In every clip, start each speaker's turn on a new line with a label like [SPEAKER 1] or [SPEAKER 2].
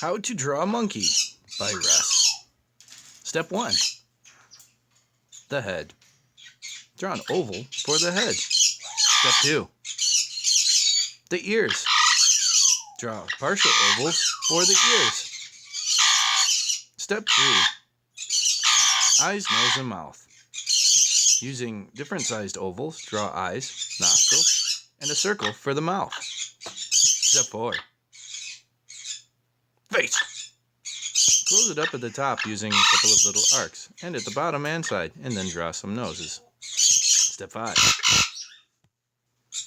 [SPEAKER 1] How to Draw a Monkey by Russ. Step 1. The head. Draw an oval for the head. Step 2. The ears. Draw partial ovals for the ears. Step 3. Eyes, nose, and mouth. Using different sized ovals, draw eyes, nostrils, and a circle for the mouth. Step 4. Face. Close it up at the top using a couple of little arcs, and at the bottom and side, and then draw some noses. Step 5.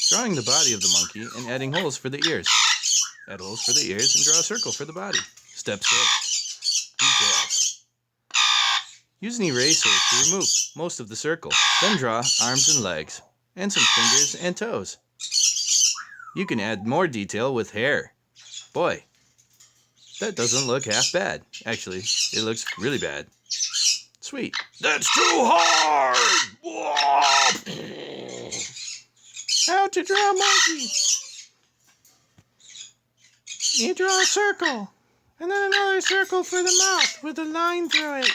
[SPEAKER 1] Drawing the body of the monkey and adding holes for the ears. Add holes for the ears and draw a circle for the body. Step 6. Details. Use an eraser to remove most of the circle. Then draw arms and legs, and some fingers and toes. You can add more detail with hair. Boy, that doesn't look half bad. Actually, it looks really bad. Sweet. That's too hard! How to draw a monkey. You draw a circle, and then another circle for the mouth with a line through it,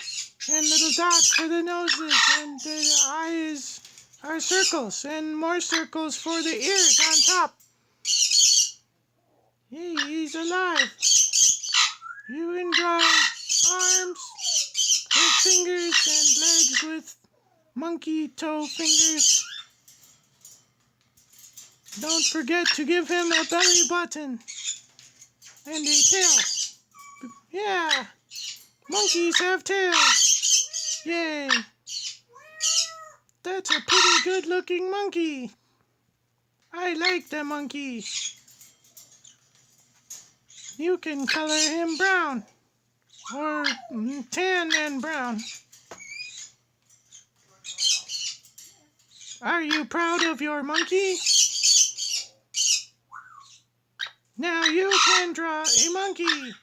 [SPEAKER 1] and little dots for the noses, and the eyes are circles, and more circles for the ears on top. Hey, he's alive. You can draw arms with fingers and legs with monkey toe fingers. Don't forget to give him a belly button and a tail. Yeah, monkeys have tails. Yay. That's a pretty good looking monkey. I like the monkey. You can color him brown, or tan and brown. Are you proud of your monkey? Now you can draw a monkey.